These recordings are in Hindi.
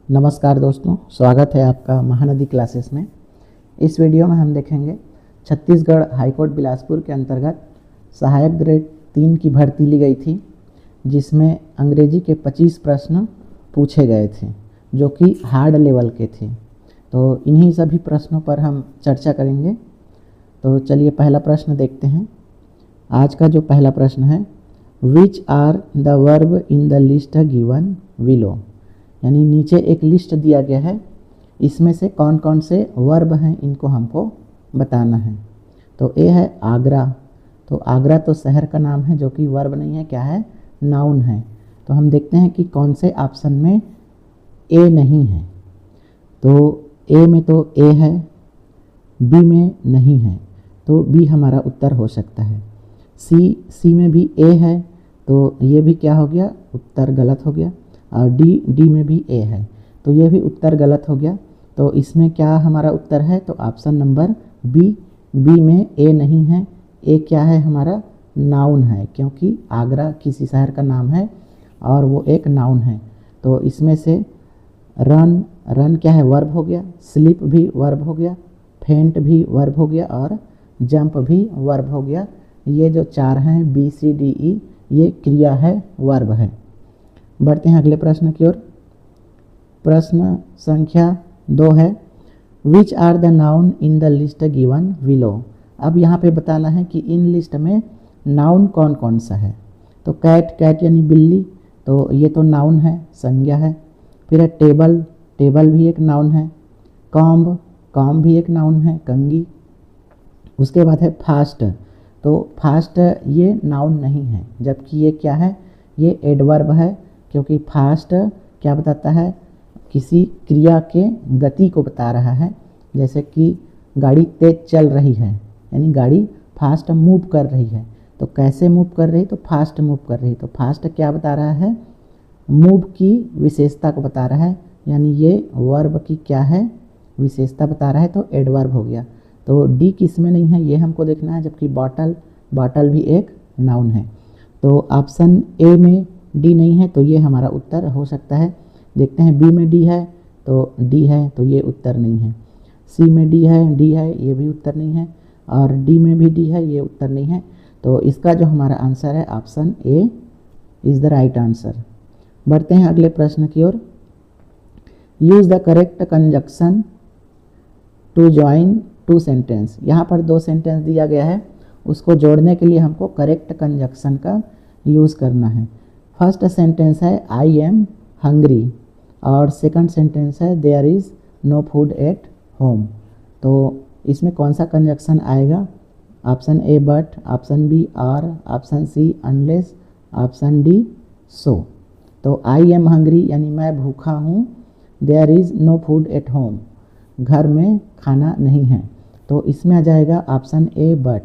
नमस्कार दोस्तों, स्वागत है आपका महानदी क्लासेस में। इस वीडियो में हम देखेंगे छत्तीसगढ़ हाईकोर्ट बिलासपुर के अंतर्गत सहायक ग्रेड 3 की भर्ती ली गई थी, जिसमें अंग्रेजी के 25 प्रश्न पूछे गए थे जो कि हार्ड लेवल के थे। तो इन्हीं सभी प्रश्नों पर हम चर्चा करेंगे। तो चलिए पहला प्रश्न देखते हैं। आज का जो पहला प्रश्न है, which are the verb in the list given below, यानी नीचे एक लिस्ट दिया गया है, इसमें से कौन कौन से वर्ब हैं इनको हमको बताना है। तो ए है आगरा। तो आगरा तो शहर का नाम है जो कि वर्ब नहीं है, क्या है, नाउन है। तो हम देखते हैं कि कौन से ऑप्शन में ए नहीं है। तो ए में तो ए है, बी में नहीं है, तो बी हमारा उत्तर हो सकता है। सी में भी ए है, तो ये भी क्या हो गया, उत्तर गलत हो गया। और डी में भी ए है, तो ये भी उत्तर गलत हो गया। तो इसमें क्या हमारा उत्तर है, तो ऑप्शन नंबर बी में ए नहीं है। ए क्या है, हमारा नाउन है, क्योंकि आगरा किसी शहर का नाम है और वो एक नाउन है। तो इसमें से रन क्या है, वर्ब हो गया, स्लीप भी वर्ब हो गया, फेंट भी वर्ब हो गया और जंप भी वर्ब हो गया। ये जो चार हैं बी सी डी ई, ये क्रिया है, वर्ब है। बढ़ते हैं अगले प्रश्न की ओर। प्रश्न संख्या 2 है, which are the noun in the list given below. अब यहाँ पे बताना है कि इन लिस्ट में नाउन कौन कौन सा है। तो कैट यानी बिल्ली, तो ये तो नाउन है, संज्ञा है। फिर है टेबल भी एक नाउन है। कॉम्ब भी एक नाउन है, कंघी। उसके बाद है फास्ट, तो फास्ट ये नाउन नहीं है, जबकि ये क्या है, ये एडवर्ब है, क्योंकि फास्ट क्या बताता है, किसी क्रिया के गति को बता रहा है। जैसे कि गाड़ी तेज चल रही है, यानी गाड़ी फास्ट मूव कर रही है। तो कैसे मूव कर रही, तो फास्ट मूव कर रही। तो फास्ट क्या बता रहा है, मूव की विशेषता को बता रहा है, यानी ये वर्ब की क्या है, विशेषता बता रहा है, तो एडवर्ब हो गया। तो डी किस में नहीं है, ये हमको देखना है, जबकि बॉटल भी एक नाउन है। तो ऑप्शन ए में डी नहीं है, तो ये हमारा उत्तर हो सकता है। देखते हैं बी में डी है, तो डी है, तो ये उत्तर नहीं है। सी में डी है, ये भी उत्तर नहीं है। और डी में भी डी है, ये उत्तर नहीं है। तो इसका जो हमारा आंसर है, option A is the right answer. बढ़ते हैं अगले प्रश्न की ओर। Use the correct conjunction to join 2 sentence. यहाँ पर 2 सेंटेंस दिया गया है, उसको जोड़ने के लिए हमको करेक्ट कंजक्शन का यूज़ करना है। फर्स्ट सेंटेंस है आई एम हंग्री, और सेकंड सेंटेंस है there is no food at home. तो इसमें कौन सा कंजक्शन आएगा, option A but, option B or, option C unless, option D so. तो आई एम हंग्री यानी मैं भूखा हूँ, there is no food at home, घर में खाना नहीं है। तो इसमें आ जाएगा ऑप्शन ए बट,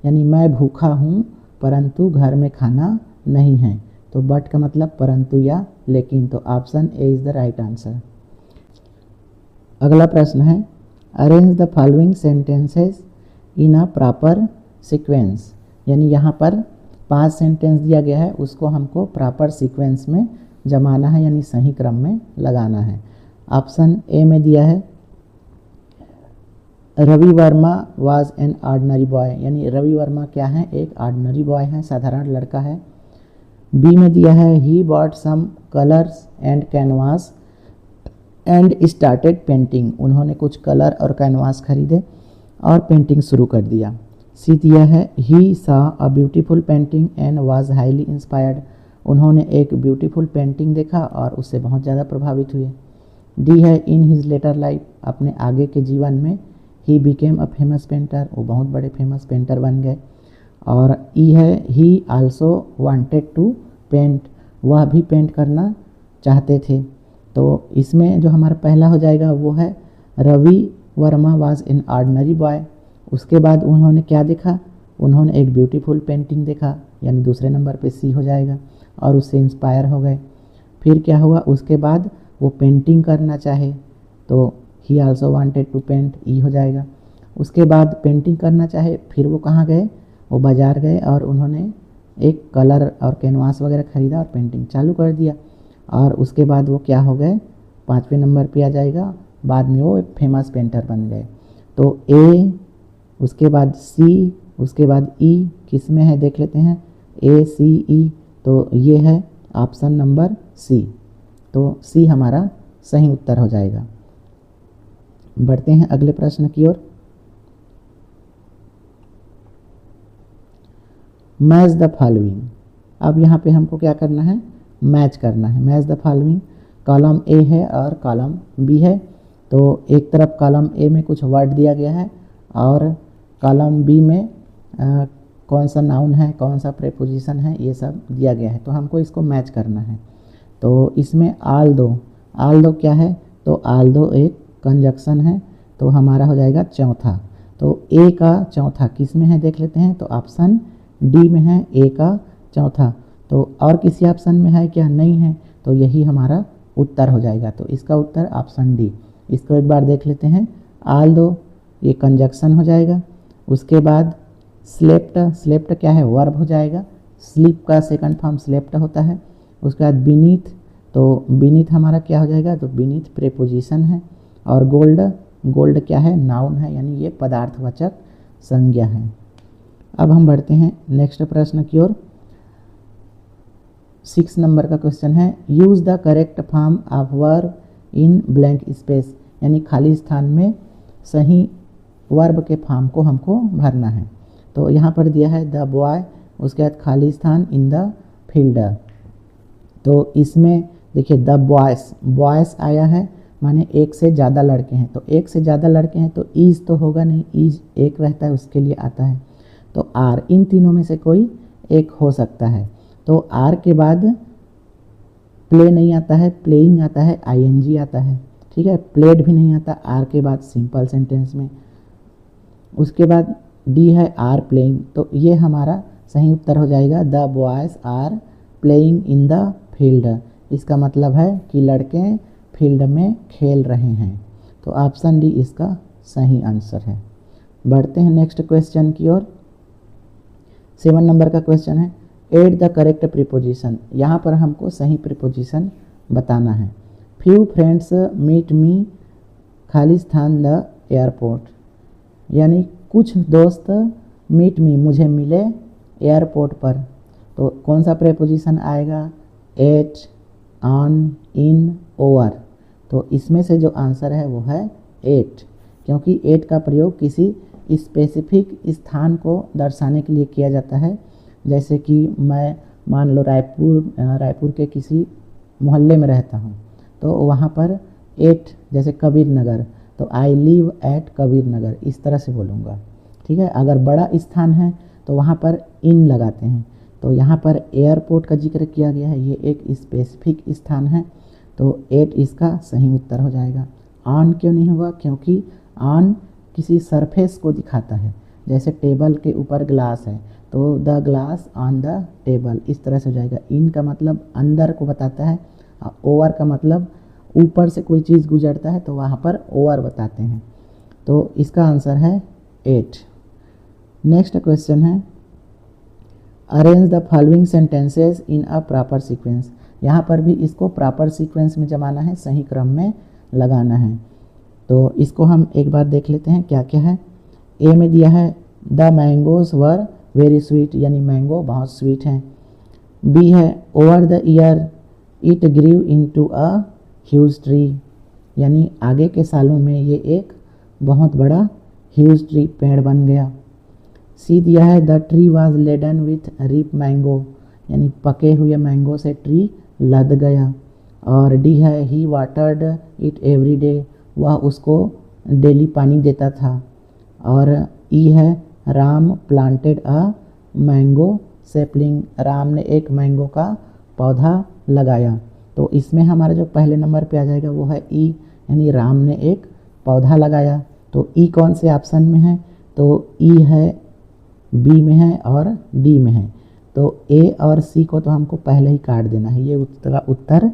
यानी मैं भूखा हूँ परंतु घर में खाना नहीं है। तो बट का मतलब परंतु या लेकिन। तो option A is the right answer. अगला प्रश्न है, arrange the following sentences in a proper sequence. यानी यहाँ पर 5 सेंटेंस दिया गया है, उसको हमको प्रॉपर सीक्वेंस में जमाना है, यानी सही क्रम में लगाना है। ऑप्शन ए में दिया है, Ravi Varma was an ordinary boy, यानी रवि वर्मा क्या है, एक ऑर्डिनरी बॉय है, साधारण लड़का है। बी में दिया है, he bought some colours and canvas and started painting, उन्होंने कुछ कलर और कैनवास खरीदे और पेंटिंग शुरू कर दिया। सी दिया है, he saw a beautiful painting and was highly inspired, उन्होंने एक ब्यूटीफुल पेंटिंग देखा और उससे बहुत ज़्यादा प्रभावित हुए। डी है, इन हिज लेटर लाइफ, अपने आगे के जीवन में he became a famous painter, वो बहुत बड़े फेमस पेंटर बन गए। और ई है, he also wanted to paint, वह भी पेंट करना चाहते थे। तो इसमें जो हमारा पहला हो जाएगा वो है, Ravi Varma was an ordinary boy. उसके बाद उन्होंने क्या देखा, उन्होंने एक ब्यूटीफुल पेंटिंग देखा, यानी दूसरे नंबर पे सी हो जाएगा, और उससे इंस्पायर हो गए। फिर क्या हुआ, उसके बाद वो पेंटिंग करना चाहे, तो he also wanted to paint, E हो जाएगा। उसके बाद पेंटिंग करना चाहे, फिर वो कहाँ गए, वो बाज़ार गए और उन्होंने एक कलर और कैनवास वगैरह ख़रीदा और पेंटिंग चालू कर दिया। और उसके बाद वो क्या हो गए, 5वें नंबर पे आ जाएगा। बाद में वो एक फेमस पेंटर बन गए। तो ए, उसके बाद सी, उसके बाद ई किस में है देख लेते हैं, ए सी ई, तो ये है ऑप्शन नंबर सी। तो सी हमारा सही उत्तर हो जाएगा। बढ़ते हैं अगले प्रश्न की ओर। Match the following. अब यहाँ पे हमको क्या करना है, मैच करना है। Match the following, column A है और कॉलम बी है। तो एक तरफ कॉलम ए में कुछ वर्ड दिया गया है और कॉलम बी में कौन सा नाउन है, कौन सा प्रीपोजिशन है, ये सब दिया गया है। तो हमको इसको मैच करना है। तो इसमें आल दो क्या है, तो आल दो एक कंजक्शन है। तो हमारा हो जाएगा चौथा। तो ए का चौथा किस में है देख लेते हैं, तो ऑप्शन डी में है ए का चौथा। तो और किसी ऑप्शन में है क्या, नहीं है, तो यही हमारा उत्तर हो जाएगा। तो इसका उत्तर ऑप्शन डी। इसको एक बार देख लेते हैं, आल दो ये कंजक्शन हो जाएगा। उसके बाद स्लेप्ट क्या है, वर्ब हो जाएगा। स्लीप का सेकंड फॉर्म स्लेप्ट होता है। उसके बाद बीनीथ, तो बीनीथ हमारा क्या हो जाएगा, तो बीनीथ प्रीपोजिशन है। और गोल्ड क्या है, नाउन है, यानी ये पदार्थवाचक संज्ञा है। अब हम बढ़ते हैं नेक्स्ट प्रश्न की ओर। 6 नंबर का क्वेश्चन है, use the correct form of verb in blank space, यानी खाली स्थान में सही वर्ब के फॉर्म को हमको भरना है। तो यहाँ पर दिया है द बॉय, उसके बाद खाली स्थान इन द फील्ड। तो इसमें देखिए द बॉयस आया है, माने एक से ज़्यादा लड़के हैं। तो एक से ज़्यादा लड़के हैं तो ईज तो होगा नहीं, ईज एक रहता है उसके लिए आता है। तो आर, इन तीनों में से कोई एक हो सकता है। तो आर के बाद प्ले नहीं आता है, प्लेइंग आता है, आईएनजी आता है, ठीक है। प्लेड भी नहीं आता आर के बाद सिंपल सेंटेंस में। उसके बाद डी है आर प्लेइंग, तो ये हमारा सही उत्तर हो जाएगा, the boys are playing in the field. इसका मतलब है कि लड़के फील्ड में खेल रहे हैं। तो ऑप्शन डी इसका सही आंसर है। बढ़ते हैं नेक्स्ट क्वेश्चन की ओर। 7 नंबर का क्वेश्चन है, एड द करेक्ट प्रीपोजिशन। यहाँ पर हमको सही प्रीपोजिशन बताना है। फ्यू फ्रेंड्स मीट मी खाली स्थान द एयरपोर्ट, यानी कुछ दोस्त मीट मी मुझे मिले एयरपोर्ट पर। तो कौन सा प्रीपोजिशन आएगा, एट, ऑन, इन, ओवर। तो इसमें से जो आंसर है वो है एट, क्योंकि एट का प्रयोग किसी स्पेसिफिक स्थान को दर्शाने के लिए किया जाता है। जैसे कि मैं मान लो रायपुर के किसी मोहल्ले में रहता हूँ, तो वहाँ पर एट, जैसे कबीर नगर, तो I live at Kabir Nagar, इस तरह से बोलूँगा, ठीक है। अगर बड़ा स्थान है तो वहाँ पर इन लगाते हैं। तो यहाँ पर एयरपोर्ट का जिक्र किया गया है, ये एक स्पेसिफिक स्थान है, तो एट इसका सही उत्तर हो जाएगा। ऑन क्यों नहीं होगा, क्योंकि ऑन किसी सरफेस को दिखाता है। जैसे टेबल के ऊपर ग्लास है, तो the glass on the table, इस तरह से हो जाएगा। इन का मतलब अंदर को बताता है, ओवर का मतलब ऊपर से कोई चीज़ गुजरता है, तो वहाँ पर ओवर बताते हैं। तो इसका आंसर है 8। नेक्स्ट क्वेश्चन है, arrange the following sentences in a proper sequence. यहाँ पर भी इसको प्रॉपर सीक्वेंस में जमाना है, सही क्रम में लगाना है। तो इसको हम एक बार देख लेते हैं क्या क्या है। ए में दिया है the mangoes were very sweet, यानी मैंगो बहुत स्वीट हैं। बी है over the year it grew into a huge tree, यानी आगे के सालों में ये एक बहुत बड़ा ह्यूज ट्री पेड़ बन गया। सी दिया है the tree was laden with ripe mango, यानी पके हुए मैंगो से ट्री लद गया। और डी है ही वाटर्ड इट एवरी डे, वह उसको डेली पानी देता था। और ई है Ram planted a mango sapling, Ram ने एक मैंगो का पौधा लगाया। तो इसमें हमारा जो पहले नंबर पे आ जाएगा वो है ई, यानी राम ने एक पौधा लगाया। तो ई कौन से ऑप्शन में है, तो ई है, बी में है और डी में है। तो ए और सी को तो हमको पहले ही काट देना है, ये उत्तर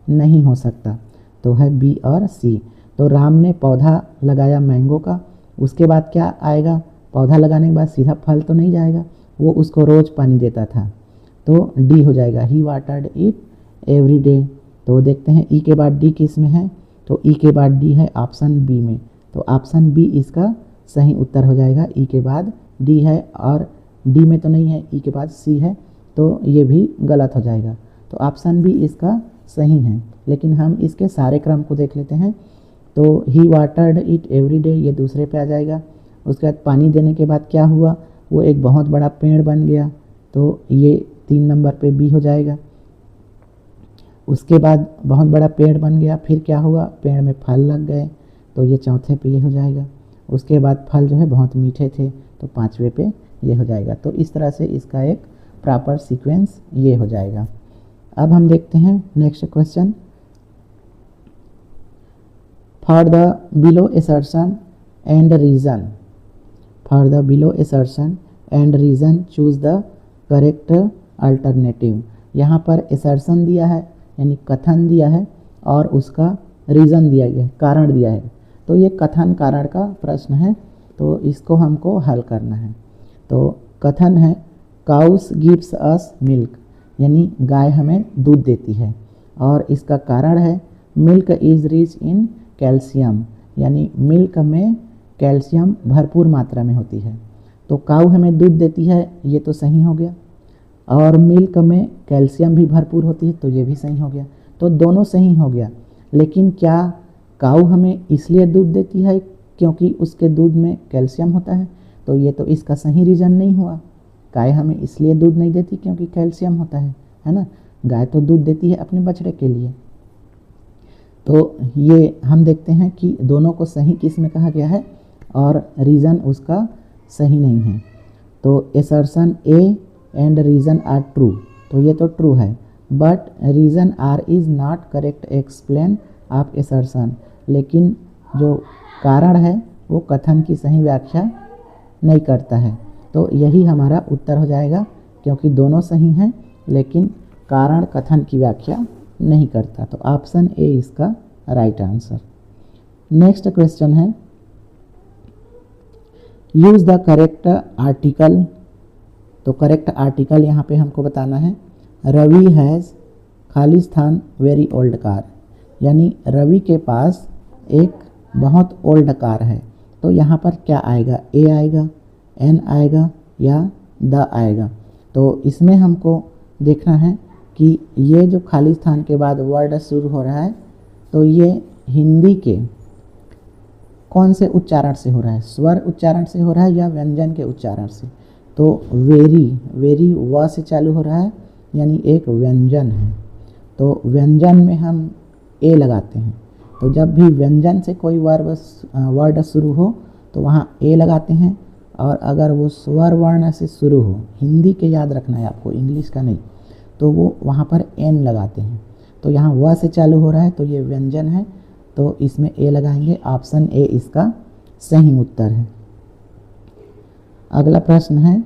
नहीं हो सकता। तो है बी और सी। तो राम ने पौधा लगाया मैंगो का, उसके बाद क्या आएगा, पौधा लगाने के बाद सीधा फल तो नहीं जाएगा, वो उसको रोज़ पानी देता था। तो डी हो जाएगा, ही वाटर्ड इट एवरी डे। तो देखते हैं ई के बाद डी किस में है, तो ई के बाद डी है ऑप्शन बी में, तो ऑप्शन बी इसका सही उत्तर हो जाएगा। ई के बाद डी है और डी में तो नहीं है, ई के बाद सी है, तो ये भी गलत हो जाएगा। तो ऑप्शन बी इसका सही है। लेकिन हम इसके सारे क्रम को देख लेते हैं। तो ही वाटर्ड इट एवरी डे, ये दूसरे पे आ जाएगा। उसके बाद पानी देने के बाद क्या हुआ, वो एक बहुत बड़ा पेड़ बन गया, तो ये 3 नंबर पे बी हो जाएगा। उसके बाद बहुत बड़ा पेड़ बन गया, फिर क्या हुआ, पेड़ में फल लग गए, तो ये चौथे पे ये हो जाएगा। उसके बाद फल जो है बहुत मीठे थे, तो 5वें पे ये हो जाएगा। तो इस तरह से इसका एक प्रॉपर सीक्वेंस ये हो जाएगा। अब हम देखते हैं next question. For the below assertion and reason, for the below assertion and reason choose the correct alternative. यहाँ पर असर्शन दिया है यानी कथन दिया है और उसका रीज़न दिया गया है, कारण दिया है। तो ये कथन कारण का प्रश्न है, तो इसको हमको हल करना है। तो कथन है काउस गिव्स अस मिल्क, यानी गाय हमें दूध देती है। और इसका कारण है milk is rich in calcium, यानी मिल्क में कैल्शियम भरपूर मात्रा में होती है। तो काऊ हमें दूध देती है, ये तो सही हो गया। और मिल्क में कैल्शियम भी भरपूर होती है, तो ये भी सही हो गया। तो दोनों सही हो गया। लेकिन क्या काऊ हमें इसलिए दूध देती है क्योंकि उसके दूध में कैल्शियम होता है, तो ये तो इसका सही रीज़न नहीं हुआ। गाय हमें इसलिए दूध नहीं देती क्योंकि कैल्शियम होता है ना। गाय तो दूध देती है अपने बछड़े के लिए। तो ये हम देखते हैं कि दोनों को सही किस में कहा गया है और रीज़न उसका सही नहीं है। तो assertion A and reason R true, तो ये तो ट्रू है, but reason R is not correct explain of assertion, लेकिन जो कारण है वो कथन की सही व्याख्या नहीं करता है। तो यही हमारा उत्तर हो जाएगा, क्योंकि दोनों सही हैं लेकिन कारण कथन की व्याख्या नहीं करता। तो ऑप्शन ए इसका राइट आंसर। नेक्स्ट क्वेश्चन है यूज़ द करेक्ट आर्टिकल। तो करेक्ट आर्टिकल यहाँ पे हमको बताना है रवि हैज़ खालिस्तान वेरी ओल्ड कार, यानी रवि के पास एक बहुत ओल्ड कार है। तो यहाँ पर क्या आएगा, ए आएगा, एन आएगा या द आएगा। तो इसमें हमको देखना है कि ये जो खालिस्तान के बाद वर्ड शुरू हो रहा है, तो ये हिंदी के कौन से उच्चारण से हो रहा है, स्वर उच्चारण से हो रहा है या व्यंजन के उच्चारण से। तो वेरी व से चालू हो रहा है, यानी एक व्यंजन है। तो व्यंजन में हम ए लगाते हैं। तो जब भी व्यंजन से कोई वर्ड शुरू हो तो वहाँ ए लगाते हैं, और अगर वो स्वर वर्ण से शुरू हो, हिंदी के याद रखना है आपको, इंग्लिश का नहीं, तो वो वहाँ पर एन लगाते हैं। तो यहाँ व से चालू हो रहा है तो ये व्यंजन है, तो इसमें ए लगाएंगे। ऑप्शन ए इसका सही उत्तर है। अगला प्रश्न है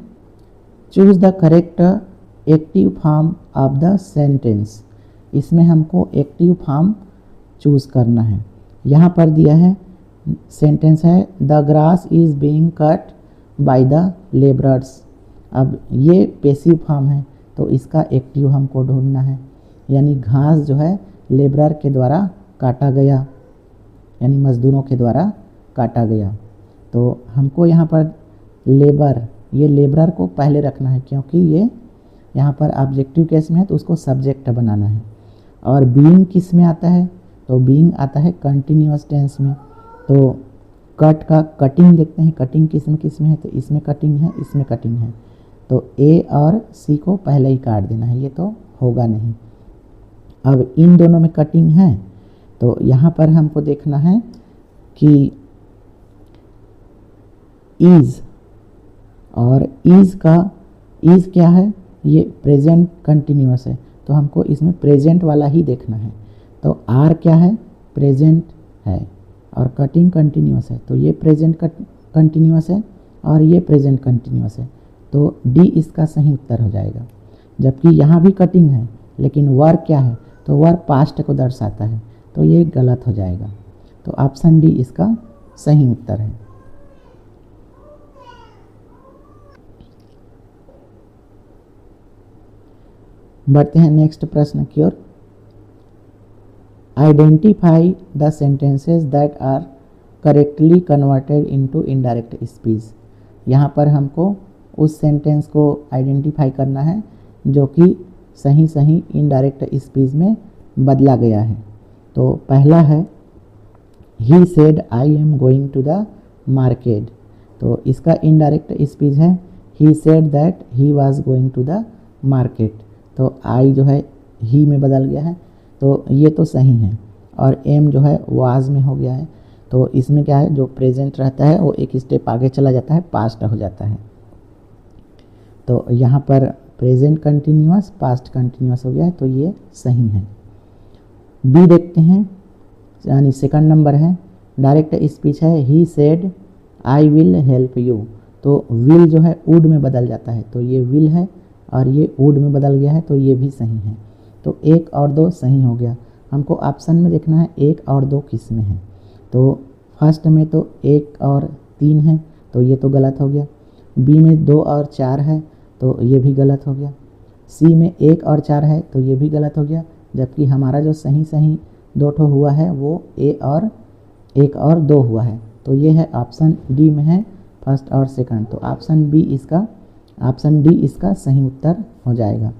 choose the correct active form of the sentence. इसमें हमको एक्टिव फॉर्म चूज़ करना है। यहाँ पर दिया है सेंटेंस है the grass is being cut by the labourers. अब ये पैसिव फॉर्म है, तो इसका एक्टिव हमको ढूंढना है, यानी घास जो है लेबरर के द्वारा काटा गया, यानी मज़दूरों के द्वारा काटा गया। तो हमको यहाँ पर लेबर, ये लेबरर को पहले रखना है, क्योंकि ये यहाँ पर ऑब्जेक्टिव केस में है तो उसको सब्जेक्ट बनाना है। और बीइंग किस में आता है, तो बीइंग आता है कंटिन्यूअस टेंस में। तो कट का कटिंग देखते हैं, कटिंग किस में है, तो इसमें कटिंग है, इसमें कटिंग है। तो ए और सी को पहले ही काट देना है, ये तो होगा नहीं। अब इन दोनों में कटिंग है, तो यहाँ पर हमको देखना है कि इज़, और इज़ क्या है, ये प्रेजेंट कंटिन्यूअस है, तो हमको इसमें प्रेजेंट वाला ही देखना है। तो आर क्या है, प्रेजेंट है, और कटिंग कंटिन्यूअस है, तो ये प्रेजेंट कंटिन्यूअस है और ये प्रेजेंट कंटिन्यूअस है। तो डी इसका सही उत्तर हो जाएगा। जबकि यहाँ भी कटिंग है, लेकिन वर्ब क्या है, तो वर्ब पास्ट को दर्शाता है, तो ये गलत हो जाएगा। तो ऑप्शन डी इसका सही उत्तर है। बढ़ते हैं नेक्स्ट प्रश्न की ओर। Identify the sentences that are correctly converted into indirect speech. यहाँ पर हमको उस सेंटेंस को आइडेंटिफाई करना है जो कि सही सही इनडायरेक्ट स्पीच में बदला गया है। तो पहला है he said I am going to the market, तो इसका इनडायरेक्ट स्पीच है he said that he was going to the market. तो आई जो है ही में बदल गया है, तो ये तो सही है। और एम जो है वाज में हो गया है, तो इसमें क्या है, जो प्रेजेंट रहता है वो एक स्टेप आगे चला जाता है, पास्ट हो जाता है। तो यहाँ पर प्रेजेंट कंटिन्यूअस पास्ट कंटिन्यूअस हो गया है, तो ये सही है। बी देखते हैं, यानी सेकंड नंबर है, डायरेक्ट स्पीच है he said I will help you. तो विल जो है वुड में बदल जाता है, तो ये विल है और ये वुड में बदल गया है, तो ये भी सही है। तो 1 और 2 सही हो गया। हमको ऑप्शन में देखना है 1 और 2 किस में है। तो फर्स्ट में तो 1 और 3 है, तो ये तो गलत हो गया। बी में 2 और 4 है, तो ये भी गलत हो गया। सी में 1 और 4 है, तो ये भी गलत हो गया। जबकि हमारा जो सही सही 2 ठो हुआ है वो ए और 1 और 2 हुआ है। तो ये है ऑप्शन डी में है, फर्स्ट और सेकंड। तो ऑप्शन डी इसका सही उत्तर हो जाएगा।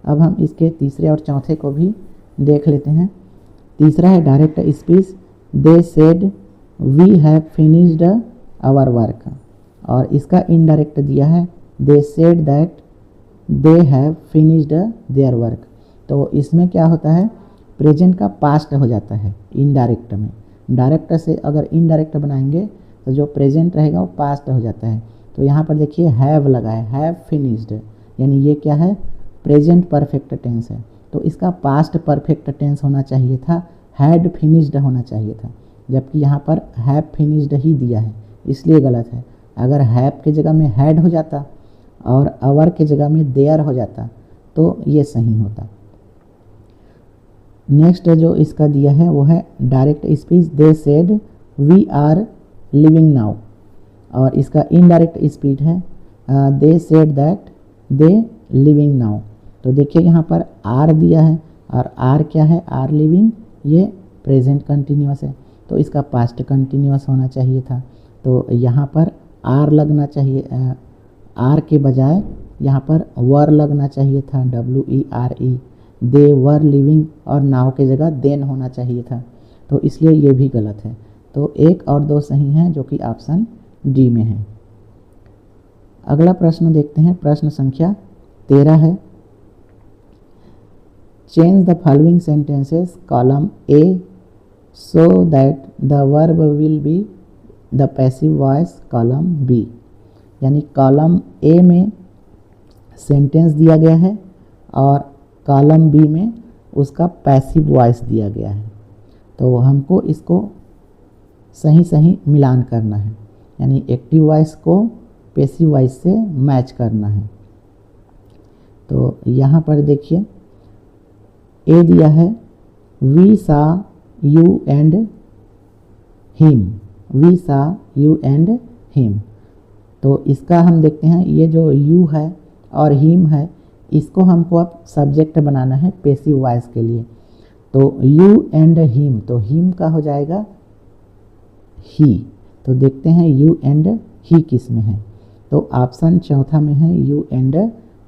अब हम इसके तीसरे और चौथे को भी देख लेते हैं। तीसरा है direct speech, they said we have finished our work, और इसका इनडायरेक्ट दिया है they said that they have finished their work. तो इसमें क्या होता है, प्रेजेंट का पास्ट हो जाता है इनडायरेक्ट में। डायरेक्ट से अगर इनडायरेक्ट बनाएंगे तो जो प्रेजेंट रहेगा वो पास्ट हो जाता है। तो यहाँ पर देखिए हैव लगा है, हैव फिनिश्ड, यानी ये क्या है, प्रेजेंट परफेक्ट टेंस है। तो इसका पास्ट परफेक्ट टेंस होना चाहिए था, हैड फिनिश्ड होना चाहिए था। जबकि यहाँ पर हैव फिनिश्ड ही दिया है, इसलिए गलत है। अगर हैव के जगह में हैड हो जाता और अवर के जगह में देयर हो जाता तो ये सही होता। नेक्स्ट जो इसका दिया है वो है direct speech, they said we are living now, और इसका इनडायरेक्ट स्पीच है they said that they living now. तो देखिए यहाँ पर आर दिया है, और आर क्या है, आर लिविंग, ये प्रेजेंट कंटिन्यूअस है, तो इसका पास्ट कंटिन्यूअस होना चाहिए था। तो यहाँ पर आर लगना चाहिए, आर के बजाय यहाँ पर वर लगना चाहिए था, WERE, दे वर लिविंग, और नाउ के जगह देन होना चाहिए था। तो इसलिए ये भी गलत है। तो 1 और 2 सही हैं, जो कि ऑप्शन डी में है। अगला प्रश्न देखते हैं, प्रश्न संख्या 13 है, change the following sentences column A so that the verb will be the passive voice column B. यानी कॉलम ए में सेंटेंस दिया गया है और कॉलम बी में उसका पैसिव वॉइस दिया गया है। तो हमको इसको सही सही मिलान करना है, यानी एक्टिव वॉइस को पैसिव वॉइस से मैच करना है। तो यहाँ पर देखिए ए दिया है we saw you and him, we saw you and him. तो इसका हम देखते हैं, ये जो यू है और हिम है, इसको हमको अब सब्जेक्ट बनाना है पैसिव वॉइस के लिए। तो यू एंड हिम, तो हिम का हो जाएगा ही। तो देखते हैं यू एंड ही किस में है। तो ऑप्शन चौथा में है यू एंड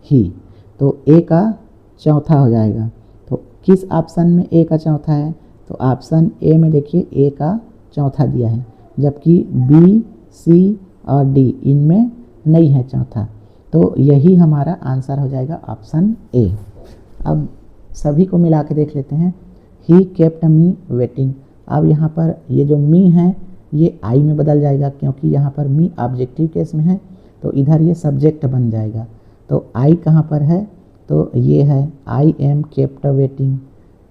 ही, तो ए का चौथा हो जाएगा। तो किस ऑप्शन में ए का चौथा है, तो ऑप्शन ए में देखिए ए का चौथा दिया है, जबकि बी, सी और डी इनमें नहीं है चौथा। तो यही हमारा आंसर हो जाएगा ऑप्शन ए। अब सभी को मिला के देख लेते हैं, ही केप्ट मी वेटिंग। अब यहाँ पर ये जो मी है ये आई में बदल जाएगा, क्योंकि यहाँ पर मी ऑब्जेक्टिव केस में है, तो इधर ये सब्जेक्ट बन जाएगा। तो आई कहाँ पर है, तो ये है आई एम केप्ट वेटिंग,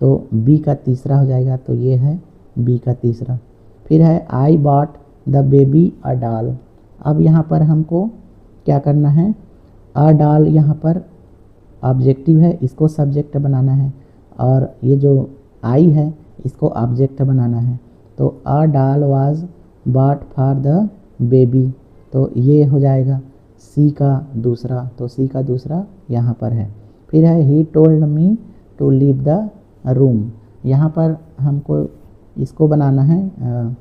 तो बी का तीसरा हो जाएगा, तो ये है बी का तीसरा। फिर है I bought the baby a doll. अब यहाँ पर हमको क्या करना है, अ डॉल यहाँ पर ऑब्जेक्टिव है, इसको सब्जेक्ट बनाना है, और ये जो आई है इसको ऑब्जेक्ट बनाना है। तो a doll was bought for the baby, तो ये हो जाएगा सी का दूसरा, तो सी का दूसरा यहाँ पर है। फिर है he told me to leave the room, यहाँ पर हमको इसको बनाना है,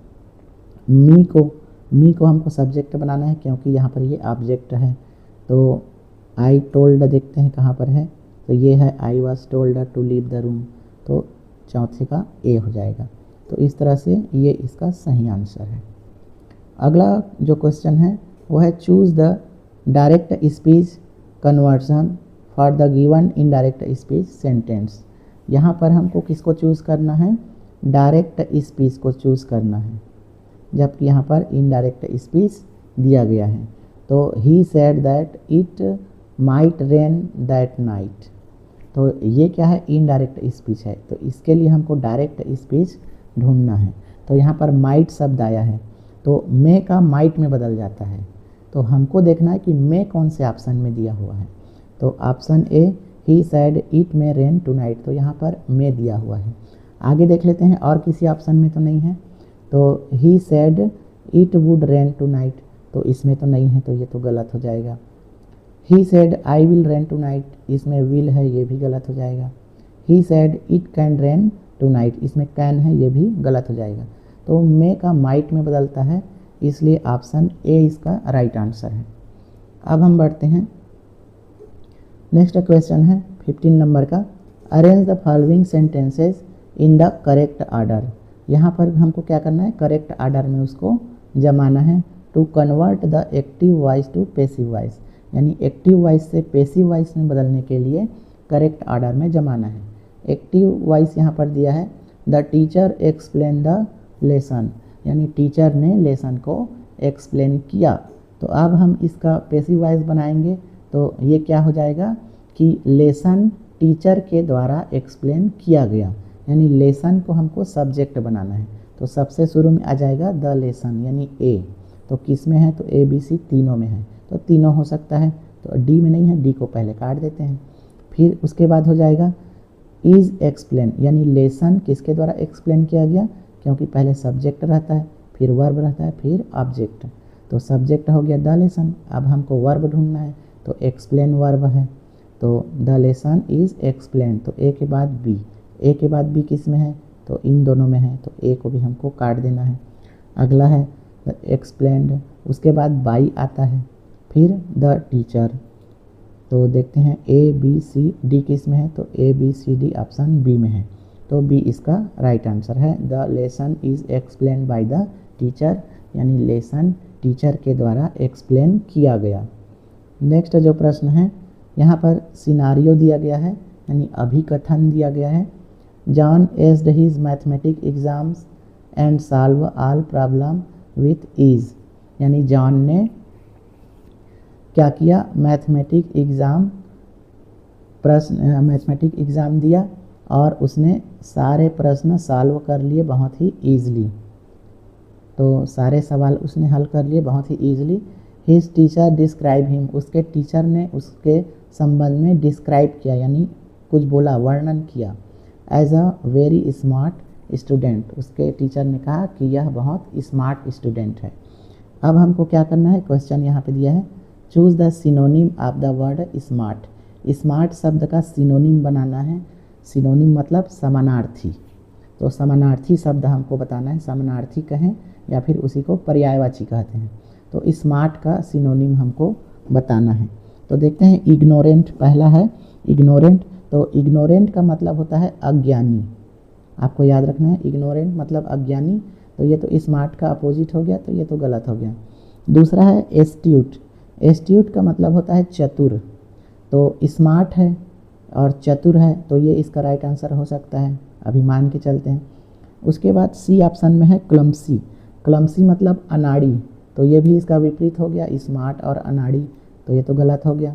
मी को हमको सब्जेक्ट बनाना है, क्योंकि यहाँ पर ये ऑब्जेक्ट है। तो आई टोल्ड देखते हैं कहाँ पर है, तो ये है I was told to leave the room, तो चौथे का ए हो जाएगा। तो इस तरह से ये इसका सही आंसर है। अगला जो क्वेश्चन है वो है choose the direct speech conversion for the given indirect speech sentence. यहाँ पर हमको किसको चूज़ करना है, डायरेक्ट स्पीच को चूज़ करना है, जबकि यहाँ पर इनडायरेक्ट स्पीच दिया गया है। तो ही said that it might rain that night, तो ये क्या है, इनडायरेक्ट स्पीच है। तो इसके लिए हमको डायरेक्ट स्पीच ढूंढना है। तो यहाँ पर माइट शब्द आया है, तो मे का माइट में बदल जाता है। तो हमको देखना है कि मे कौन से ऑप्शन में दिया हुआ है। तो option A he said it may rain tonight, तो यहाँ पर मे दिया हुआ है। आगे देख लेते हैं और किसी ऑप्शन में तो नहीं है। तो he said it would rain tonight, तो इसमें तो नहीं है, तो ये तो गलत हो जाएगा। He said I will rain tonight, इसमें विल है, ये भी गलत हो जाएगा। He said it can rain tonight, इसमें कैन है, ये भी गलत हो जाएगा। तो मे का माइट में बदलता है, इसलिए ऑप्शन ए इसका राइट आंसर है। अब हम बढ़ते हैं, नेक्स्ट क्वेश्चन है 15 नंबर का, arrange the following sentences in the correct order. यहाँ पर हमको क्या करना है, करेक्ट ऑर्डर में उसको जमाना है। To convert the active voice to passive voice, यानी एक्टिव वॉइस से पैसिव वॉइस में बदलने के लिए करेक्ट ऑर्डर में जमाना है। एक्टिव वॉइस यहाँ पर दिया है, the teacher explain the lesson, यानी टीचर ने लेसन को एक्सप्लेन किया। तो अब हम इसका पैसिव वॉइस बनाएंगे, तो ये क्या हो जाएगा कि लेसन टीचर के द्वारा एक्सप्लेन किया गया, यानी लेसन को हमको सब्जेक्ट बनाना है। तो सबसे शुरू में आ जाएगा द लेसन, यानी ए। तो किस में है, तो ए बी सी तीनों में है, तो तीनों हो सकता है। तो डी में नहीं है, डी को पहले काट देते हैं। फिर उसके बाद हो जाएगा इज़ एक्सप्लेन, यानी लेसन किसके द्वारा एक्सप्लेन किया गया, क्योंकि पहले सब्जेक्ट रहता है, फिर वर्ब रहता है, फिर ऑब्जेक्ट। तो सब्जेक्ट हो गया द लेसन। अब हमको वर्ब ढूंढना है, तो एक्सप्लेन वर्ब है, तो द लेसन इज़ एक्सप्लेन। तो ए के बाद बी, ए के बाद बी किस में है, तो इन दोनों में है, तो ए को भी हमको काट देना है। अगला है द एक्सप्लेन्ड, उसके बाद बाई आता है, फिर द टीचर। तो देखते हैं ए बी सी डी किस में है, तो A B C D option B में है, तो बी इसका राइट आंसर है। The lesson is explain by the teacher, यानी लेसन टीचर के द्वारा एक्सप्लेन किया गया। नेक्स्ट जो प्रश्न है, यहाँ पर सिनारियो दिया गया है, यानी अभिकथन दिया गया है। John aced his mathematic exams and solve all problem with ease, यानी जॉन ने क्या किया, मैथमेटिक एग्ज़ाम दिया और उसने सारे प्रश्न सॉल्व कर लिए बहुत ही ईजली। तो सारे सवाल उसने हल कर लिए बहुत ही easily. His teacher describe him, उसके टीचर ने उसके संबंध में डिस्क्राइब किया, यानी कुछ बोला, वर्णन किया। As a very smart student, उसके टीचर ने कहा कि यह बहुत स्मार्ट स्टूडेंट है। अब हमको क्या करना है, क्वेश्चन यहाँ पे दिया है, choose the synonym of the word smart. Smart शब्द का सिनोनिम बनाना है। सिनोनिम मतलब समानार्थी, तो समानार्थी शब्द हमको बताना है। समानार्थी कहें या फिर उसी को पर्यायवाची कहते हैं। तो स्मार्ट का सिनोनिम हमको बताना है। तो देखते हैं, इग्नोरेंट पहला है, इग्नोरेंट। तो इग्नोरेंट का मतलब होता है अज्ञानी, आपको याद रखना है, इग्नोरेंट मतलब अज्ञानी। तो ये तो स्मार्ट का अपोजिट हो गया, तो ये तो गलत हो गया। दूसरा है एस्ट्यूट। एस्ट्यूट का मतलब होता है चतुर। तो स्मार्ट है और चतुर है, तो ये इसका राइट आंसर हो सकता है, अभी मान के चलते हैं। उसके बाद सी ऑप्शन में है क्लमसी। क्लमसी मतलब अनाड़ी, तो ये भी इसका विपरीत हो गया, स्मार्ट और अनाड़ी, तो ये तो गलत हो गया।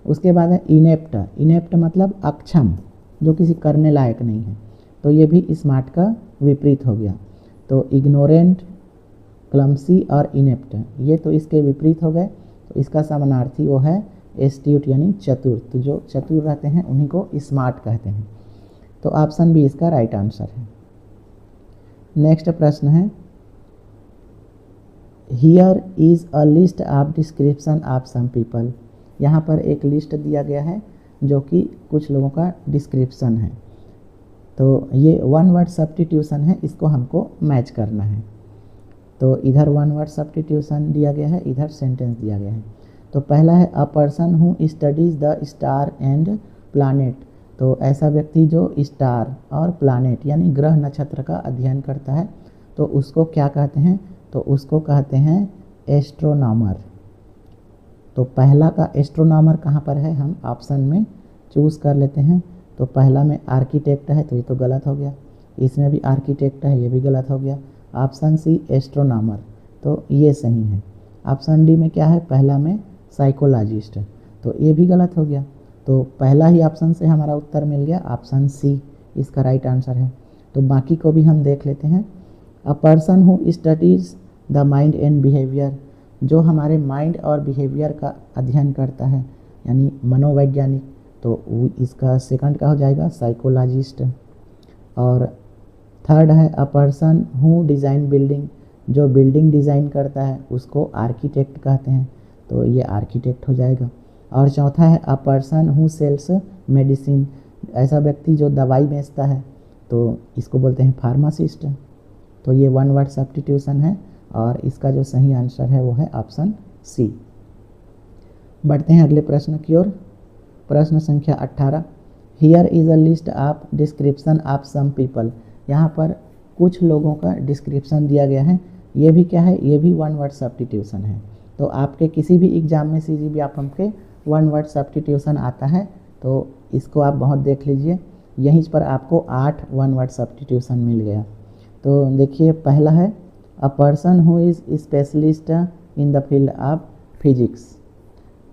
उसके बाद है इनेप्ट। इनेप्ट मतलब अक्षम, जो किसी करने लायक नहीं है, तो ये भी स्मार्ट का विपरीत हो गया। तो इग्नोरेंट, क्लमसी और इनेप्ट, ये तो इसके विपरीत हो गए। तो इसका समानार्थी वो है एस्ट्यूट, यानी चतुर। तो जो चतुर रहते हैं उन्हीं को स्मार्ट कहते हैं। तो ऑप्शन बी इसका राइट आंसर है। नेक्स्ट प्रश्न है, here is a list of description of some people. यहाँ पर एक लिस्ट दिया गया है जो कि कुछ लोगों का डिस्क्रिप्शन है। तो ये वन वर्ड सब्स्टिट्यूशन है, इसको हमको मैच करना है। तो इधर वन वर्ड सब्स्टिट्यूशन दिया गया है, इधर सेंटेंस दिया गया है। तो पहला है a person who studies the star and planet. तो ऐसा व्यक्ति जो स्टार और प्लानेट यानी ग्रह नक्षत्र का अध्ययन करता है तो उसको क्या कहते हैं, तो उसको कहते हैं एस्ट्रोनॉमर। तो पहला का एस्ट्रोनॉमर कहाँ पर है, हम ऑप्शन में चूज़ कर लेते हैं। तो पहला में आर्किटेक्ट है तो ये तो गलत हो गया, इसमें भी आर्किटेक्ट है, ये भी गलत हो गया। ऑप्शन सी एस्ट्रोनॉमर, तो ये सही है। ऑप्शन डी में क्या है, पहला में साइकोलॉजिस्ट, तो ये भी गलत हो गया। तो पहला ही ऑप्शन से हमारा उत्तर मिल गया, ऑप्शन सी इसका राइट आंसर है। तो बाकी को भी हम देख लेते हैं। अ person who studies the mind and behaviour, जो हमारे माइंड और बिहेवियर का अध्ययन करता है यानी मनोवैज्ञानिक, तो इसका सेकंड का हो जाएगा साइकोलॉजिस्ट। और थर्ड है a person who design building, जो बिल्डिंग डिज़ाइन करता है उसको आर्किटेक्ट कहते हैं, तो ये आर्किटेक्ट हो जाएगा। और चौथा है a person who sells medicine, ऐसा व्यक्ति जो दवाई बेचता है तो इसको बोलते हैं फार्मासिस्ट। तो ये वन वर्ड सब्स्टिट्यूशन है और इसका जो सही आंसर है वो है ऑप्शन सी। बढ़ते हैं अगले प्रश्न की ओर। प्रश्न संख्या 18, here is a list of description of some people. यहाँ पर कुछ लोगों का डिस्क्रिप्शन दिया गया है। ये भी क्या है, ये भी वन वर्ड सब्स्टिट्यूशन है। तो आपके किसी भी एग्जाम में CGP आप हमके वन वर्ड सब्स्टिट्यूशन आता है तो इसको आप बहुत देख लीजिए। यहीं पर आपको 8 वन वर्ड सब्स्टिट्यूशन मिल गया। तो देखिए पहला है a person who is specialist in the field of physics,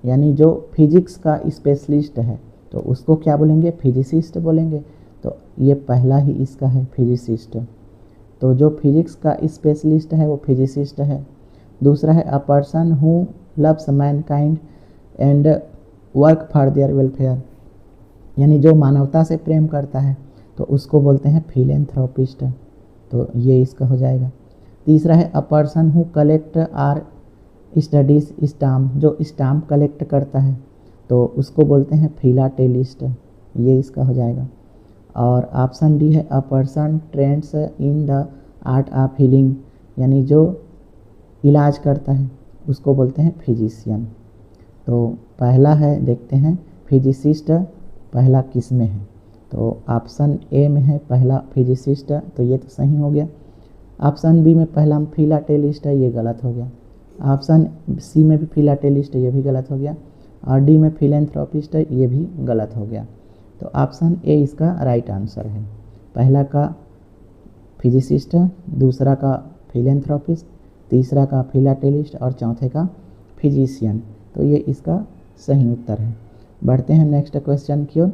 यानी जो फिजिक्स का स्पेशलिस्ट है तो उसको क्या बोलेंगे, फिजिसिस्ट बोलेंगे। तो ये पहला ही इसका है फिजिसिस्ट। तो जो फिजिक्स का स्पेशलिस्ट है वो फिजिसिस्ट है। दूसरा है a person who loves Mankind and work for their welfare, यानी जो मानवता से प्रेम करता है तो उसको बोलते हैं फिलेंथ्रोपिस्ट। तो ये इसका हो जाएगा। तीसरा है a person who collect or studies stamp, जो स्टाम्प कलेक्ट करता है तो उसको बोलते हैं फिलाटेलिस्ट, ये इसका हो जाएगा। और ऑप्शन डी है a person trends in the art of healing, यानी जो इलाज करता है उसको बोलते हैं फिजिशियन। तो पहला है, देखते हैं फिजिसिस्ट पहला किस में है, तो ऑप्शन ए में है पहला फिजिसिस्ट, तो ये तो सही हो गया। ऑप्शन बी में पहला में फिलाटेलिस्ट है, ये गलत हो गया। ऑप्शन सी में भी फिलाटेलिस्ट है, ये भी गलत हो गया। और डी में फिलेंथ्रोपिस्ट है, ये भी गलत हो गया। तो ऑप्शन ए इसका राइट आंसर है। पहला का फिजिसिस्ट, दूसरा का फिलेंथ्रोपिस्ट, तीसरा का फिलाटेलिस्ट और चौथे का फिजिशियन, तो ये इसका सही उत्तर है। बढ़ते हैं नेक्स्ट क्वेश्चन की ओर।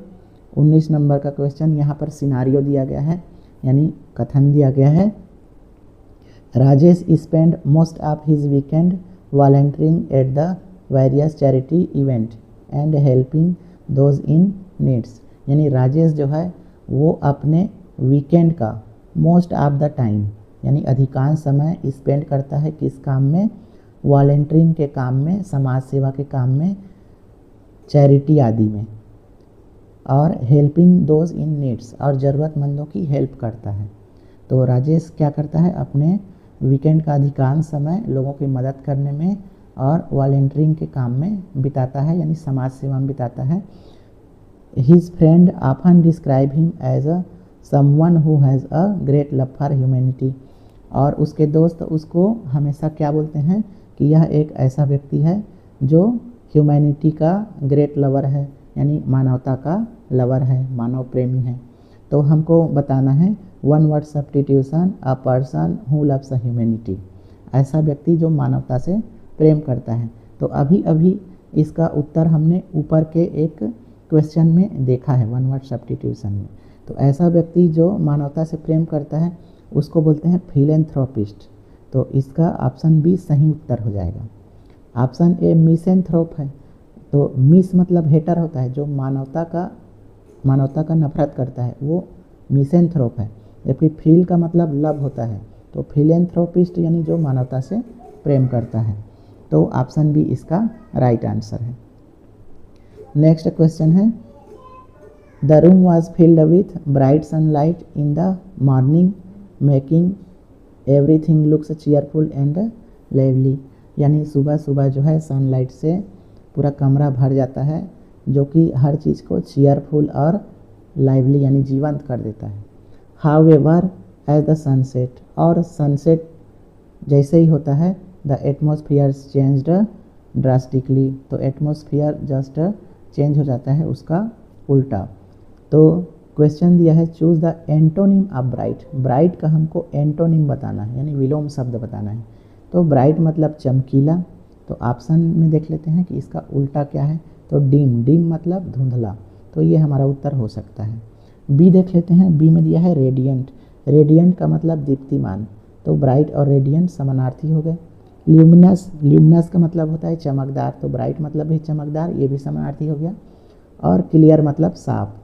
19 नंबर का क्वेश्चन, यहाँ पर सिनारियो दिया गया है यानी कथन दिया गया है। Rajesh spend most of his weekend volunteering at the various charity event and helping those in needs, यानी राजेश जो है वो अपने वीकेंड का मोस्ट ऑफ द टाइम यानी अधिकांश समय स्पेंड करता है किस काम में, वॉलंटियरिंग के काम में, समाज सेवा के काम में, चैरिटी आदि में, और हेल्पिंग दोज इन नीड्स और ज़रूरतमंदों की हेल्प करता है। तो राजेश क्या करता है, अपने वीकेंड का अधिकांश समय लोगों की मदद करने में और वॉलंटियरिंग के काम में बिताता है यानी समाज सेवा में बिताता है। His friend often describe him as a someone who has a great love for humanity, और उसके दोस्त उसको हमेशा क्या बोलते हैं कि यह एक ऐसा व्यक्ति है जो ह्यूमैनिटी का ग्रेट लवर है यानी मानवता का लवर है, मानव प्रेमी है। तो हमको बताना है one word substitution a person who loves humanity, ऐसा व्यक्ति जो मानवता से प्रेम करता है। तो अभी अभी इसका उत्तर हमने ऊपर के एक क्वेश्चन में देखा है वन वर्ड सब्स्टिट्यूशन में। तो ऐसा व्यक्ति जो मानवता से प्रेम करता है उसको बोलते हैं फिलेंथ्रोपिस्ट। तो इसका ऑप्शन बी सही उत्तर हो जाएगा। ऑप्शन ए मिसेंथ्रोप है, तो मिस मतलब हेटर होता है, जो मानवता का नफरत करता है वो मिसेंथ्रोप है। जबकि फील का मतलब लव होता है, तो फिलेंथ्रोपिस्ट यानी जो मानवता से प्रेम करता है। तो ऑप्शन बी इसका राइट आंसर है। नेक्स्ट क्वेश्चन है the room was filled with bright sunlight in the morning making everything looks cheerful and lively. यानी सुबह सुबह जो है सनलाइट से पूरा कमरा भर जाता है, जो कि हर चीज़ को चीयरफुल और लाइवली यानी जीवंत कर देता है। हाउएवर एज द सनसेट, और सनसेट जैसे ही होता है द एटमॉस्फेयर चेंज्ड ड्रास्टिकली, तो एटमॉस्फेयर जस्ट चेंज हो जाता है उसका उल्टा। तो क्वेश्चन दिया है choose the antonym of bright. Bright का हमको एंटोनिम बताना है यानी विलोम शब्द बताना है। तो ब्राइट मतलब चमकीला, तो ऑप्शन में देख लेते हैं कि इसका उल्टा क्या है। तो डिम, डिम मतलब धुंधला, तो ये हमारा उत्तर हो सकता है। बी देख लेते हैं, बी में दिया है रेडियंट। रेडियंट का मतलब दीप्तिमान, तो ब्राइट और रेडियंट समानार्थी हो गए। ल्यूमिनस, ल्यूमिनस का मतलब होता है चमकदार, तो ब्राइट मतलब भी चमकदार, ये भी समानार्थी हो गया। और क्लियर मतलब साफ,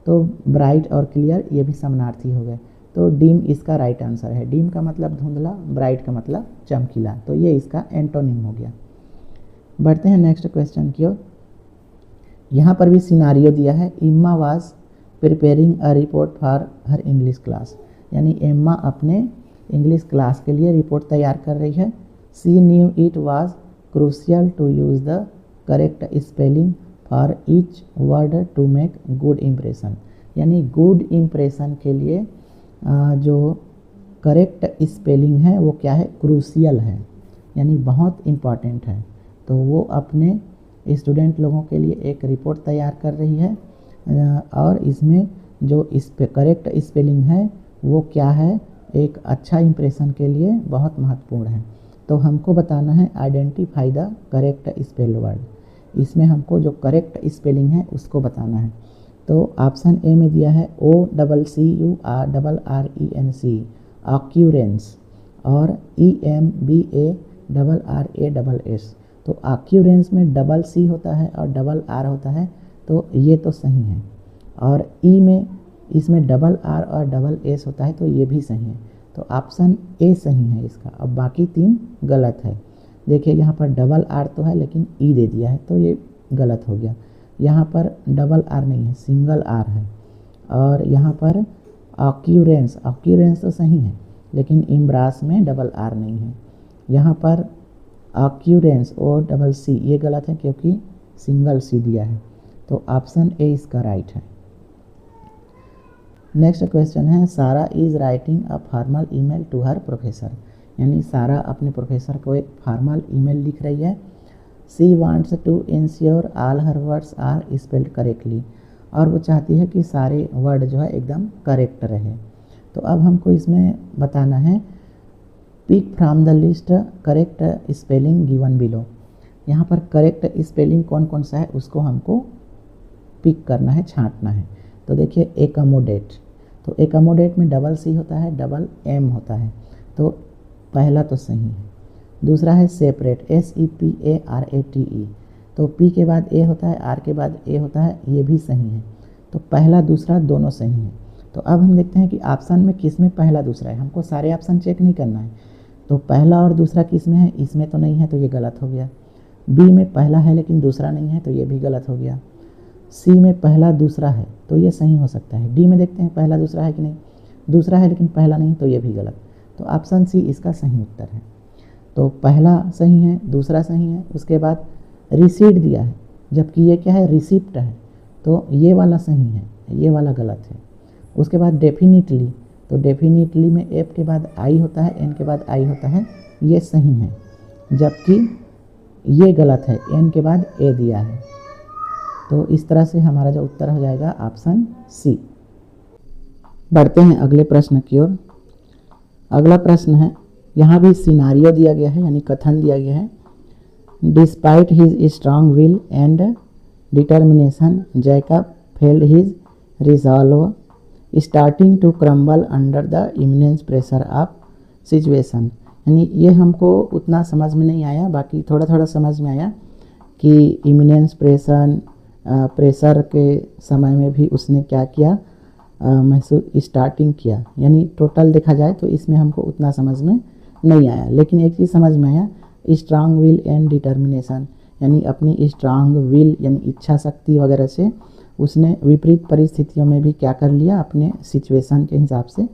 तो ब्राइट और क्लियर ये भी समानार्थी हो गए। तो डिम इसका राइट आंसर है। डिम का मतलब धुंधला, ब्राइट का मतलब चमकीला, तो ये इसका एंटोनिम हो गया। बढ़ते हैं नेक्स्ट क्वेश्चन की ओर। यहाँ पर भी सिनारियो दिया है, Emma was preparing a report for her English class. यानी एम्मा अपने इंग्लिश क्लास के लिए रिपोर्ट तैयार कर रही है। She knew it was crucial to use the correct spelling for each word to make good impression. यानी गुड इम्प्रेशन के लिए जो करेक्ट स्पेलिंग है वो क्या है, क्रूशियल है, यानी बहुत इम्पॉर्टेंट है। तो वो अपने स्टूडेंट लोगों के लिए एक रिपोर्ट तैयार कर रही है और इसमें जो इस पे करेक्ट स्पेलिंग है वो क्या है, एक अच्छा इम्प्रेशन के लिए बहुत महत्वपूर्ण है। तो हमको बताना है identify the correct spell word. इसमें हमको जो करेक्ट स्पेलिंग है उसको बताना है। तो ऑप्शन ए में दिया है OCCURRRENC ऑक्यूरेंस, और EMBARRASS। तो ऑक्यूरेंस में डबल सी होता है और डबल आर होता है, तो ये तो सही है। और ई में इसमें डबल आर और डबल एस होता है, तो ये भी सही है। तो ऑप्शन ए सही है इसका। अब बाकी तीन गलत है। देखिए यहाँ पर डबल आर तो है लेकिन ई दे दिया है, तो ये गलत हो गया। यहाँ पर डबल आर नहीं है, सिंगल आर है। और यहाँ पर ऑक्यूरेंस, ऑक्यूरेंस तो सही है लेकिन इम्ब्रास में डबल आर नहीं है। यहाँ पर ऑक्यूरेंस और डबल सी ये गलत है क्योंकि सिंगल सी दिया है। तो ऑप्शन ए इसका राइट है। नेक्स्ट क्वेश्चन है, Sarah is writing a formal email to her professor. यानी सारा अपने प्रोफेसर को एक फॉर्मल ईमेल लिख रही है। She wants to ensure all her words are spelled correctly, और वो चाहती है कि सारे वर्ड जो है एकदम करेक्ट रहे। तो अब हमको इसमें बताना है pick from the list correct spelling given below. यहाँ पर करेक्ट स्पेलिंग कौन कौन सा है उसको हमको पिक करना है, छांटना है। तो देखिए एकमोडेट, तो एकमोडेट में डबल सी होता है, डबल एम होता है, तो पहला तो सही है। दूसरा है सेपरेट, SEPARATE, तो पी के बाद ए होता है, आर के बाद ए होता है, ये भी सही है। तो पहला दूसरा दोनों सही है। तो अब हम देखते हैं कि ऑप्शन में किस में पहला दूसरा है। हमको सारे ऑप्शन चेक नहीं करना है। तो पहला और दूसरा किस में है, इसमें तो नहीं है, तो ये गलत हो गया। बी में पहला है लेकिन दूसरा नहीं है, तो ये भी गलत हो गया। सी में पहला दूसरा है, तो ये सही हो सकता है। डी में देखते हैं पहला दूसरा है कि नहीं, दूसरा है लेकिन पहला नहीं, तो ये भी गलत। तो ऑप्शन सी इसका सही उत्तर है। तो पहला सही है, दूसरा सही है, उसके बाद रिसीट दिया है, जबकि ये क्या है, रिसिप्ट है, तो ये वाला सही है, ये वाला गलत है। उसके बाद डेफिनेटली, तो डेफिनेटली में एफ के बाद आई होता है, एन के बाद आई होता है, ये सही है, जबकि ये गलत है, एन के बाद ए दिया है। तो इस तरह से हमारा जो उत्तर हो जाएगा ऑप्शन सी। बढ़ते हैं अगले प्रश्न की ओर। अगला प्रश्न है, यहाँ भी सिनारियो दिया गया है यानी कथन दिया गया है। Despite his strong will and determination Jacob felt his resolve starting to crumble under the immense pressure of situation. यानी ये हमको उतना समझ में नहीं आया, बाकी थोड़ा थोड़ा समझ में आया कि इमिनेंस प्रेशर के समय में भी उसने क्या किया, महसूस स्टार्टिंग किया। यानी टोटल देखा जाए तो इसमें हमको उतना समझ में नहीं आया, लेकिन एक चीज़ समझ में आया, स्ट्रांग विल एंड डिटर्मिनेशन, यानी अपनी स्ट्रांग विल यानी इच्छा शक्ति वगैरह से उसने विपरीत परिस्थितियों में भी क्या कर लिया, अपने सिचुएशन के हिसाब से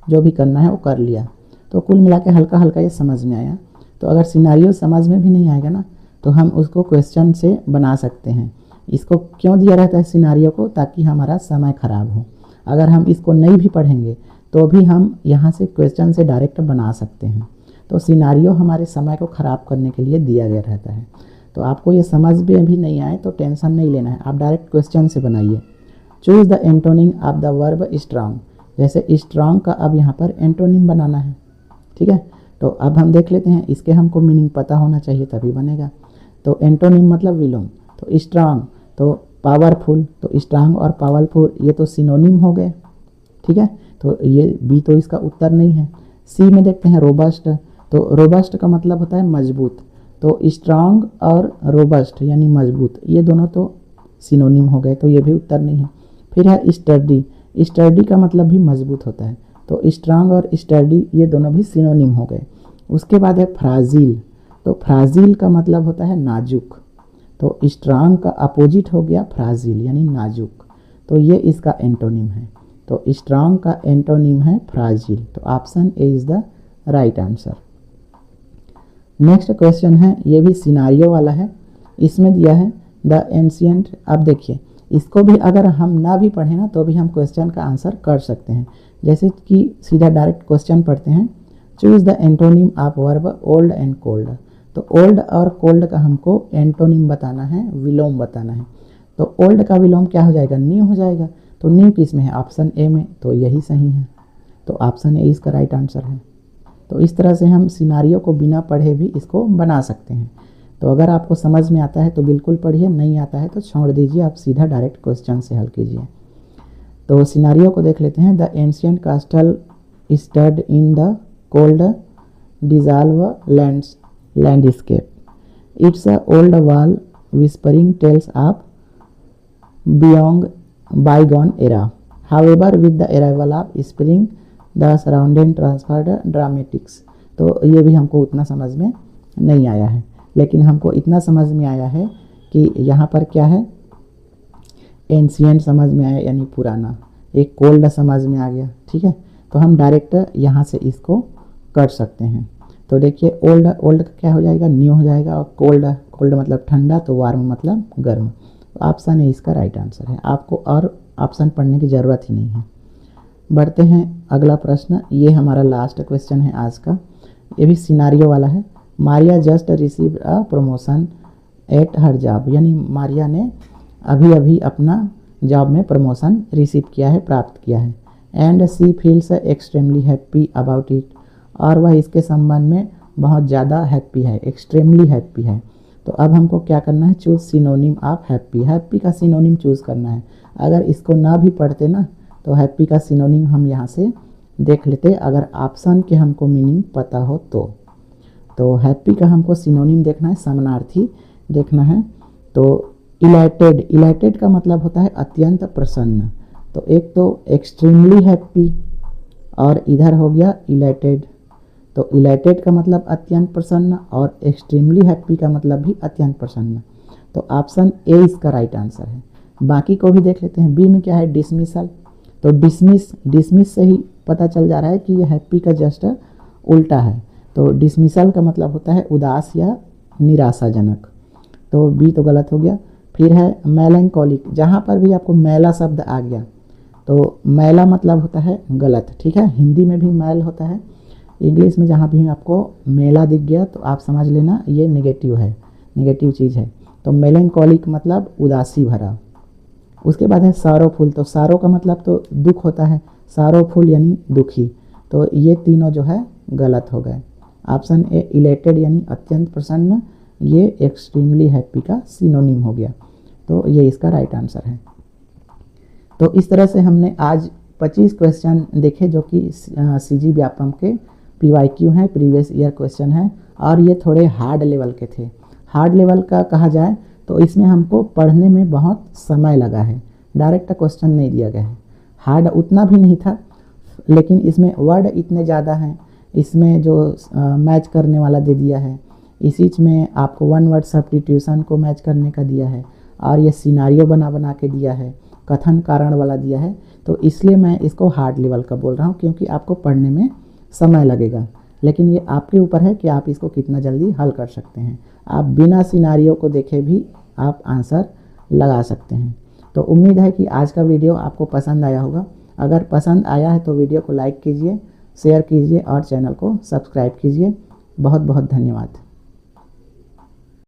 जो भी करना है वो कर लिया। तो कुल मिला के हल्का हल्का ये समझ में आया। तो अगर सिनारियो समझ में भी नहीं आएगा ना, तो हम उसको क्वेश्चन से बना सकते हैं। इसको क्यों दिया रहता है सिनारियो को, ताकि हमारा समय ख़राब हो। अगर हम इसको नहीं भी पढ़ेंगे तो भी हम यहाँ से क्वेश्चन से डायरेक्ट बना सकते हैं। तो सिनारियो हमारे समय को ख़राब करने के लिए दिया गया रहता है। तो आपको ये समझ में भी नहीं आए तो टेंशन नहीं लेना है, आप डायरेक्ट क्वेश्चन से बनाइए। Choose the antonym of the verb strong. जैसे स्ट्रांग का अब यहाँ पर एंटोनिम बनाना है, ठीक है। तो अब हम देख लेते हैं, इसके हमको मीनिंग पता होना चाहिए तभी बनेगा। तो एंटोनिम मतलब विलोम। तो स्ट्रांग तो पावरफुल, तो स्ट्रांग और पावरफुल ये तो सिनोनिम हो गए, ठीक है। तो ये बी तो इसका उत्तर नहीं है। सी में देखते हैं रोबस्ट। तो रोबस्ट का मतलब होता है मजबूत। तो स्ट्रांग और रोबस्ट यानी मजबूत, ये दोनों तो सिनोनिम हो गए, तो ये भी उत्तर नहीं है। फिर है स्टर्डी। स्टर्डी का मतलब भी मजबूत होता है। तो स्ट्रांग और स्टर्डी ये दोनों भी सिनोनिम हो गए। उसके बाद है फ्राजील। तो फ्राजील का मतलब होता है नाजुक। तो स्ट्रांग का अपोजिट हो गया फ्राजील यानी नाजुक। तो ये इसका एंटोनिम है। तो स्ट्रांग का एंटोनिम है फ्राजील। तो option A is the right answer. Next question है, ये भी सिनारियो वाला है। इसमें दिया है द एंशियंट। अब देखिए, इसको भी अगर हम ना भी पढ़ें ना तो भी हम क्वेश्चन का आंसर कर सकते हैं। जैसे कि सीधा डायरेक्ट क्वेश्चन पढ़ते हैं, choose the antonym of verb old and cold. तो ओल्ड और कोल्ड का हमको एंटोनिम बताना है, विलोम बताना है। तो ओल्ड का विलोम क्या हो जाएगा, न्यू हो जाएगा। तो न्यू किस में है, ऑप्शन ए में, तो यही सही है। तो ऑप्शन ए इसका राइट आंसर है। तो इस तरह से हम सिनारियो को बिना पढ़े भी इसको बना सकते हैं। तो अगर आपको समझ में आता है तो बिल्कुल पढ़िए, नहीं आता है तो छोड़ दीजिए, आप सीधा डायरेक्ट क्वेश्चन से हल कीजिए। तो सिनारियो को देख लेते हैं। The ancient कास्टल stud in the cold dissolve landscape. It's a old wall whispering tales of bygone era. However, with the arrival of spring, the surrounding transferred dramatics. तो ये भी हमको उतना समझ में नहीं आया है, लेकिन हमको इतना समझ में आया है कि यहाँ पर क्या है, एंशियंट समझ में आया यानी पुराना, एक कोल्ड समझ में आ गया, ठीक है। तो हम डायरेक्ट यहाँ से इसको कर सकते हैं। तो देखिए ओल्ड, ओल्ड का क्या हो जाएगा, न्यू हो जाएगा, और कोल्ड, कोल्ड मतलब ठंडा, तो वार्म मतलब गर्म। तो ऑप्शन ए इसका राइट आंसर है। आपको और ऑप्शन पढ़ने की ज़रूरत ही नहीं है। बढ़ते हैं अगला प्रश्न। ये हमारा लास्ट क्वेश्चन है आज का। ये भी सिनारियो वाला है। Maria just receive a promotion at her job. यानी मारिया ने अभी अभी अपना जॉब में प्रमोशन रिसीव किया है, प्राप्त किया है। And she feels extremely happy about it. और वह इसके संबंध में बहुत ज़्यादा हैप्पी है, एक्सट्रीमली हैप्पी है। तो अब हमको क्या करना है, choose synonym of happy. Happy का सिनोनिम चूज़ करना है। अगर इसको ना भी पढ़ते ना तो हैप्पी का सिनोनिम हम यहाँ से देख लेते, अगर ऑप्शन के हमको मीनिंग पता हो तो हैप्पी का हमको सिनोनिम देखना है, समानार्थी देखना है। तो इलाइटेड, इलाइटेड का मतलब होता है अत्यंत प्रसन्न। तो एक तो एक्सट्रीमली हैप्पी और इधर हो गया इलाइटेड। तो इलाइटेड का मतलब अत्यंत प्रसन्न और एक्सट्रीमली हैप्पी का मतलब भी अत्यंत प्रसन्न। तो ऑप्शन ए इसका राइट आंसर है। बाकी को भी देख लेते हैं। बी में क्या है, डिसमिसल। तो डिसमिस से ही पता चल जा रहा है कि ये हैप्पी का जस्ट उल्टा है। तो डिसमिसल का मतलब होता है उदास या निराशाजनक। तो बी तो गलत हो गया। फिर है मेलैंकोलिक। जहाँ पर भी आपको मैला शब्द आ गया तो मैला मतलब होता है गलत, ठीक है। हिंदी में भी मैल होता है, इंग्लिश में जहाँ भी आपको मेला दिख गया तो आप समझ लेना ये नेगेटिव है, नेगेटिव चीज़ है। तो मेलैंकोलिक मतलब उदासी भरा। उसके बाद है सारोफुल। तो सारो का मतलब तो दुख होता है, सारोफुल यानी दुखी। तो ये तीनों जो है गलत हो गए। ऑप्शन ए इलेटेड यानी अत्यंत प्रसन्न, ये एक्सट्रीमली हैप्पी का सिनोनिम हो गया। तो ये इसका राइट आंसर है। तो इस तरह से हमने आज 25 क्वेश्चन देखे जो कि सीजी व्यापम के PYQ हैं, प्रीवियस ईयर क्वेश्चन है, और ये थोड़े हार्ड लेवल के थे। हार्ड लेवल का कहा जाए तो इसमें हमको पढ़ने में बहुत समय लगा है, डायरेक्ट क्वेश्चन नहीं दिया गया है। हार्ड उतना भी नहीं था, लेकिन इसमें वर्ड इतने ज़्यादा हैं, इसमें जो मैच करने वाला दे दिया है, इसी में आपको वन वर्ड सब्स्टिट्यूशन को मैच करने का दिया है, और ये सिनारियो बना बना के दिया है, कथन कारण वाला दिया है, तो इसलिए मैं इसको हार्ड लेवल का बोल रहा हूँ, क्योंकि आपको पढ़ने में समय लगेगा। लेकिन ये आपके ऊपर है कि आप इसको कितना जल्दी हल कर सकते हैं। आप बिना सिनारियो को देखे भी आप आंसर लगा सकते हैं। तो उम्मीद है कि आज का वीडियो आपको पसंद आया होगा। अगर पसंद आया है तो वीडियो को लाइक कीजिए, शेयर कीजिए और चैनल को सब्सक्राइब कीजिए। बहुत बहुत धन्यवाद।